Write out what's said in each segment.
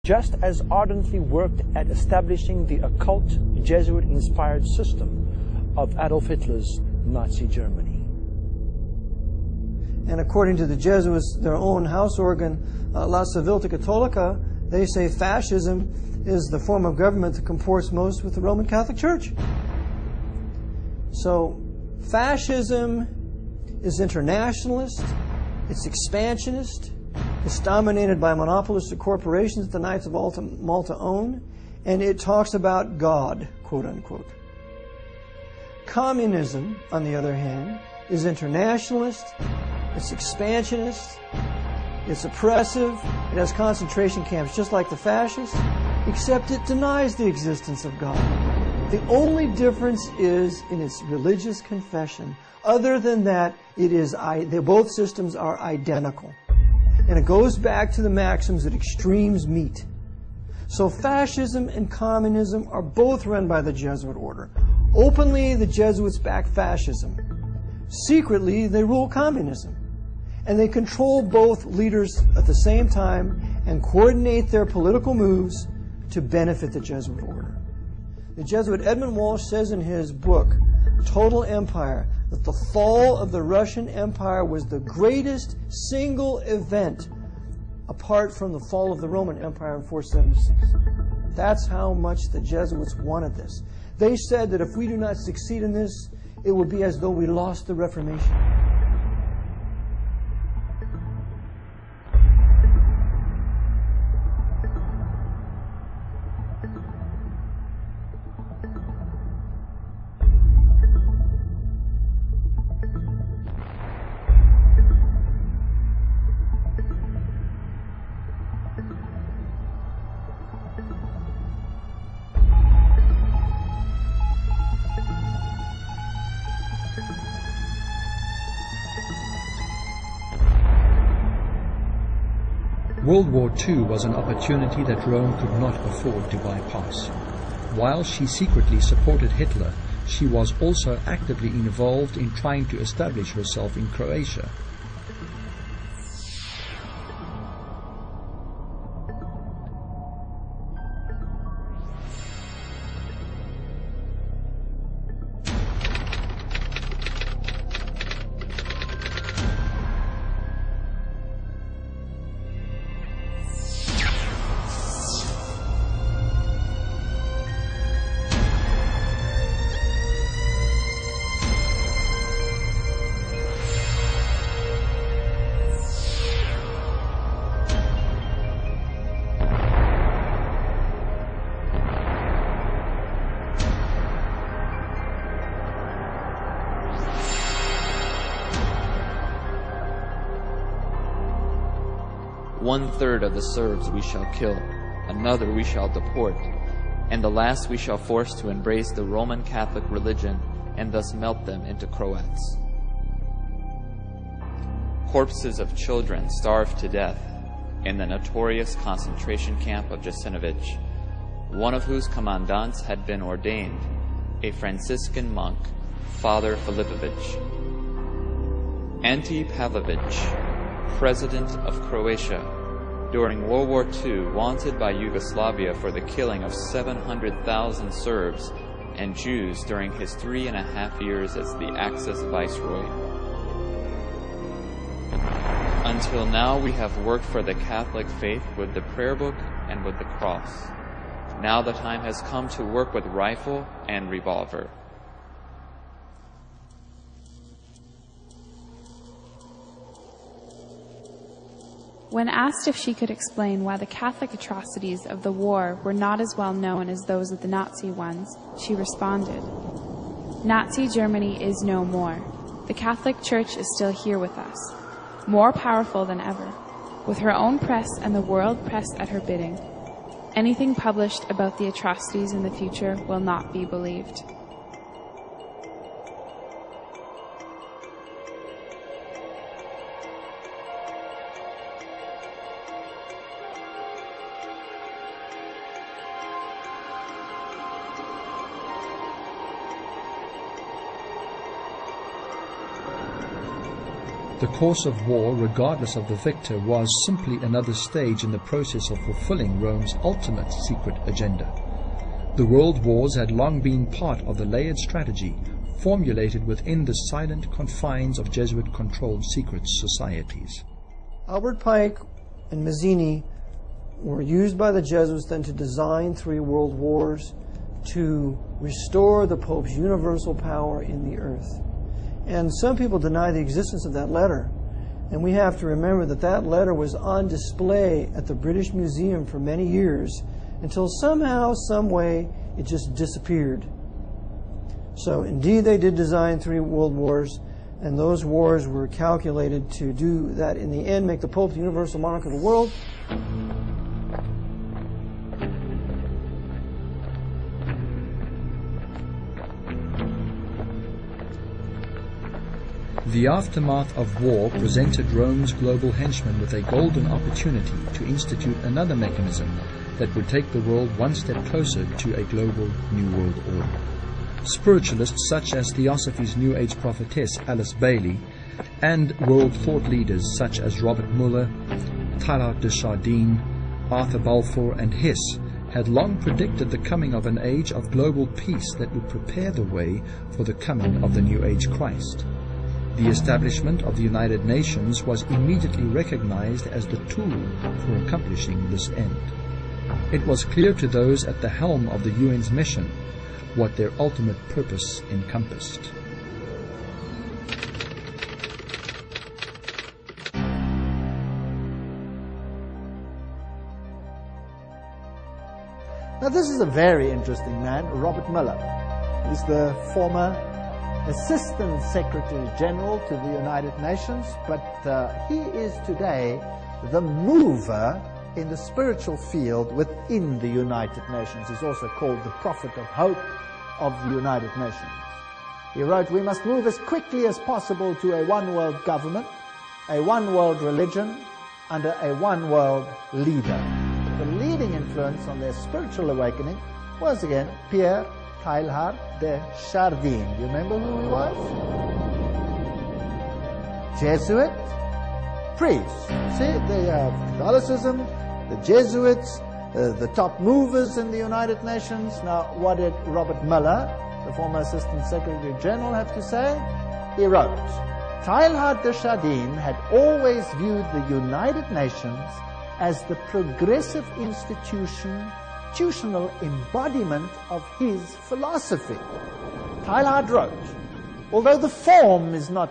just as ardently worked at establishing the occult Jesuit-inspired system of Adolf Hitler's Nazi Germany. And according to the Jesuits, their own house organ, La Civiltà Cattolica, they say fascism is the form of government that comports most with the Roman Catholic Church. So fascism is internationalist, it's expansionist, it's dominated by monopolistic corporations that the Knights of Malta own, and it talks about God, quote unquote. Communism, on the other hand, is internationalist, it's expansionist, it's oppressive, it has concentration camps just like the fascists, except it denies the existence of God. The only difference is in its religious confession. Other than that, both systems are identical. And it goes back to the maxims that extremes meet. So fascism and communism are both run by the Jesuit order. Openly, the Jesuits back fascism. Secretly, they rule communism. And they control both leaders at the same time and coordinate their political moves to benefit the Jesuit order. The Jesuit Edmund Walsh says in his book, Total Empire, that the fall of the Russian Empire was the greatest single event apart from the fall of the Roman Empire in 476. That's how much the Jesuits wanted this. They said that if we do not succeed in this, it would be as though we lost the Reformation. World War II was an opportunity that Rome could not afford to bypass. While she secretly supported Hitler, she was also actively involved in trying to establish herself in Croatia. One-third of the Serbs we shall kill, another we shall deport, and the last we shall force to embrace the Roman Catholic religion and thus melt them into Croats. Corpses of children starved to death in the notorious concentration camp of Jasenovac, one of whose commandants had been ordained, a Franciscan monk, Father Filipovic. Ante Pavlovich, President of Croatia, during World War II, wanted by Yugoslavia for the killing of 700,000 Serbs and Jews during his 3.5 years as the Axis Viceroy. Until now, we have worked for the Catholic faith with the prayer book and with the cross. Now the time has come to work with rifle and revolver. When asked if she could explain why the Catholic atrocities of the war were not as well known as those of the Nazi ones, she responded, "Nazi Germany is no more. The Catholic Church is still here with us, more powerful than ever, with her own press and the world press at her bidding. Anything published about the atrocities in the future will not be believed." The course of war, regardless of the victor, was simply another stage in the process of fulfilling Rome's ultimate secret agenda. The world wars had long been part of the layered strategy formulated within the silent confines of Jesuit-controlled secret societies. Albert Pike and Mazzini were used by the Jesuits then to design 3 world wars to restore the Pope's universal power in the earth. And some people deny the existence of that letter. And we have to remember that that letter was on display at the British Museum for many years until somehow, some way, it just disappeared. So indeed they did design 3 world wars, and those wars were calculated to do that in the end, make the Pope the universal monarch of the world. The aftermath of war presented Rome's global henchmen with a golden opportunity to institute another mechanism that would take the world one step closer to a global New World Order. Spiritualists such as Theosophy's New Age prophetess Alice Bailey and world thought leaders such as Robert Muller, Teilhard de Chardin, Arthur Balfour and Hess had long predicted the coming of an age of global peace that would prepare the way for the coming of the New Age Christ. The establishment of the United Nations was immediately recognized as the tool for accomplishing this end. It was clear to those at the helm of the UN's mission what their ultimate purpose encompassed. Now this is a very interesting man, Robert Muller. He's the former Assistant Secretary General to the United Nations, but he is today the mover in the spiritual field within the United Nations. He's also called the Prophet of Hope of the United Nations. He wrote, "We must move as quickly as possible to a one-world government, a one-world religion, under a one-world leader." The leading influence on their spiritual awakening was again Pierre Teilhard de Chardin. You remember who he was? Jesuit priest. See, they have Catholicism, the Jesuits, the top movers in the United Nations. Now, what did Robert Muller, the former Assistant Secretary General, have to say? He wrote, "Teilhard de Chardin had always viewed the United Nations as the progressive institutional embodiment of his philosophy." Teilhard wrote, "Although the form is not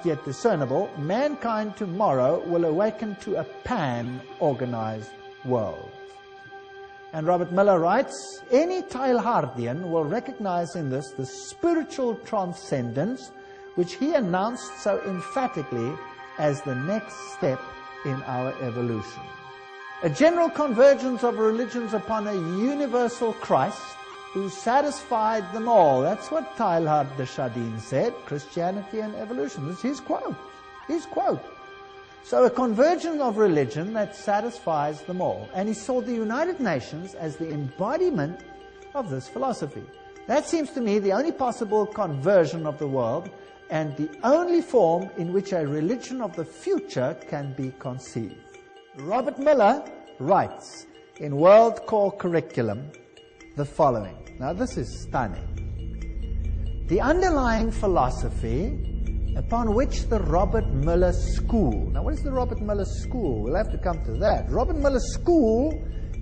yet discernible, mankind tomorrow will awaken to a pan-organized world." And Robert Muller writes, "Any Teilhardian will recognize in this the spiritual transcendence which he announced so emphatically as the next step in our evolution. A general convergence of religions upon a universal Christ who satisfied them all." That's what Teilhard de Chardin said, Christianity and evolution. This is his quote. His quote. So a convergence of religion that satisfies them all. And he saw the United Nations as the embodiment of this philosophy. That seems to me the only possible conversion of the world and the only form in which a religion of the future can be conceived. Robert Muller writes in World Core Curriculum the following. Now this is stunning. "The underlying philosophy upon which the Robert Muller School..." Now what is the Robert Muller School? We'll have to come to that. Robert Muller School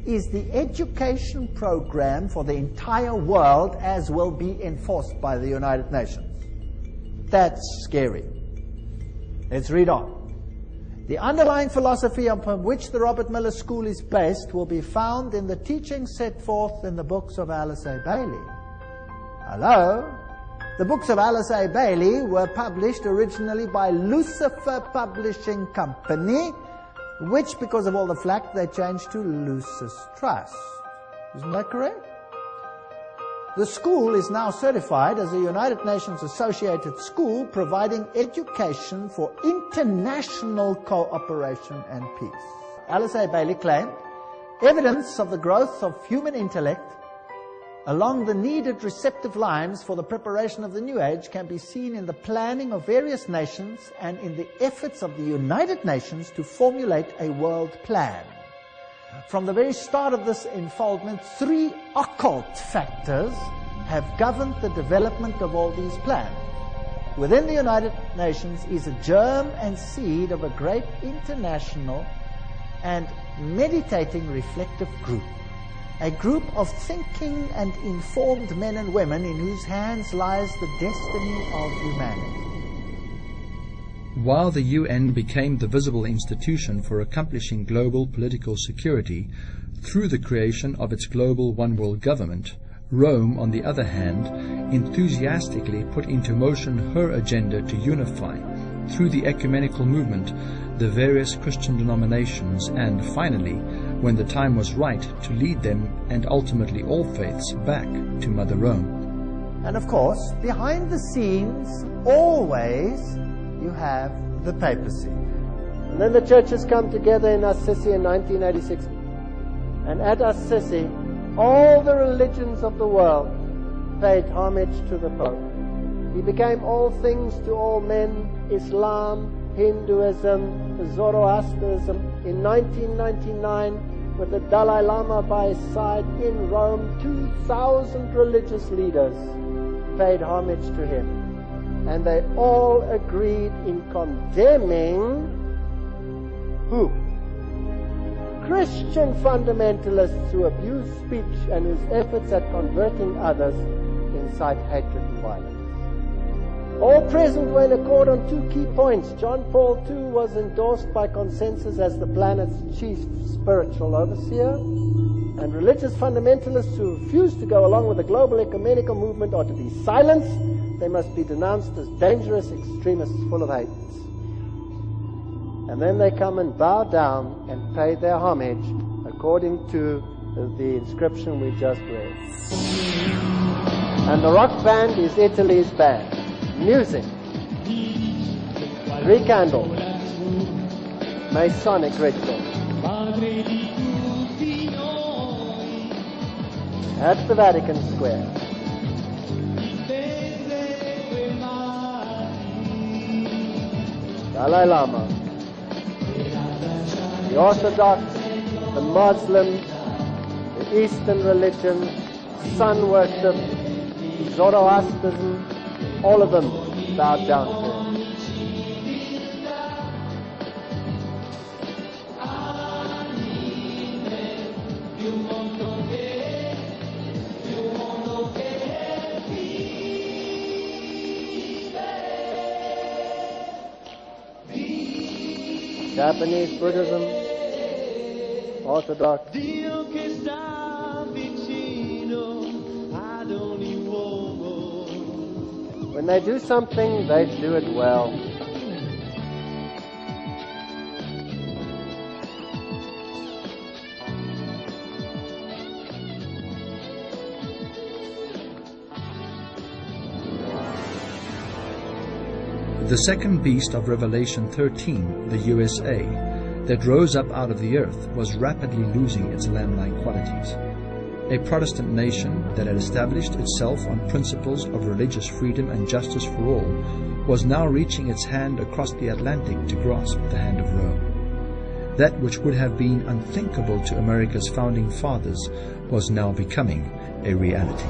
is the education program for the entire world as will be enforced by the United Nations. That's scary. Let's read on. "The underlying philosophy upon which the Robert Muller School is based will be found in the teachings set forth in the books of Alice A. Bailey." Hello? The books of Alice A. Bailey were published originally by Lucifer Publishing Company, which, because of all the flack, they changed to Lucis Trust. Isn't that correct? The school is now certified as a United Nations associated school providing education for international cooperation and peace. Alice A. Bailey claimed evidence of the growth of human intellect along the needed receptive lines for the preparation of the New Age can be seen in the planning of various nations and in the efforts of the United Nations to formulate a world plan. From the very start of this unfoldment, 3 occult factors have governed the development of all these plans. Within the United Nations is a germ and seed of a great international and meditating reflective group. A group of thinking and informed men and women in whose hands lies the destiny of humanity. While the UN became the visible institution for accomplishing global political security through the creation of its global one-world government, Rome, on the other hand, enthusiastically put into motion her agenda to unify, through the ecumenical movement, the various Christian denominations and, finally, when the time was right, to lead them and ultimately all faiths back to Mother Rome. And of course, behind the scenes, always, you have the papacy. And then the churches come together in Assisi in 1986. And at Assisi, all the religions of the world paid homage to the Pope. He became all things to all men: Islam, Hinduism, Zoroastrianism. In 1999, with the Dalai Lama by his side in Rome, 2,000 religious leaders paid homage to him. And they all agreed in condemning who? Christian fundamentalists who abuse speech and whose efforts at converting others incite hatred and violence. All present were in accord on 2 key points. John Paul II was endorsed by consensus as the planet's chief spiritual overseer, and religious fundamentalists who refuse to go along with the global ecumenical movement are to be silenced. They must be denounced as dangerous extremists full of hate. And then they come and bow down and pay their homage according to the inscription we just read. And the rock band is Italy's band. Music. 3 candles. Masonic ritual. At the Vatican Square. Dalai Lama. The Orthodox, the Muslims, the Eastern religions, sun worship, Zoroastrianism, all of them bowed down to him. Japanese Buddhism, Orthodox. When they do something, they do it well. The second beast of Revelation 13, the USA, that rose up out of the earth, was rapidly losing its lamb-like qualities. A Protestant nation that had established itself on principles of religious freedom and justice for all was now reaching its hand across the Atlantic to grasp the hand of Rome. That which would have been unthinkable to America's founding fathers was now becoming a reality.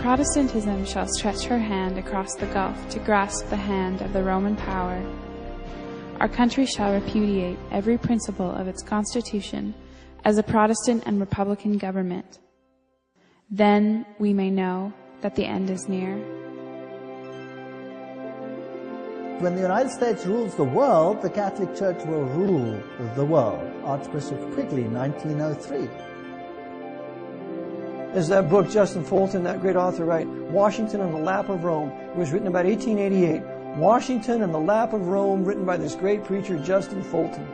Protestantism shall stretch her hand across the gulf to grasp the hand of the Roman power, our country shall repudiate every principle of its constitution as a Protestant and Republican government. Then we may know that the end is near. When the United States rules the world, the Catholic Church will rule the world. Archbishop Quigley, 1903. There's that book, Justin Fulton, that great author, right? Washington on the Lap of Rome. It was written about 1888. Washington and the Lap of Rome, written by this great preacher, Justin Fulton.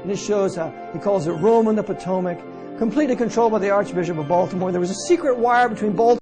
And it shows how he calls it Rome and the Potomac, completely controlled by the Archbishop of Baltimore. There was a secret wire between Baltimore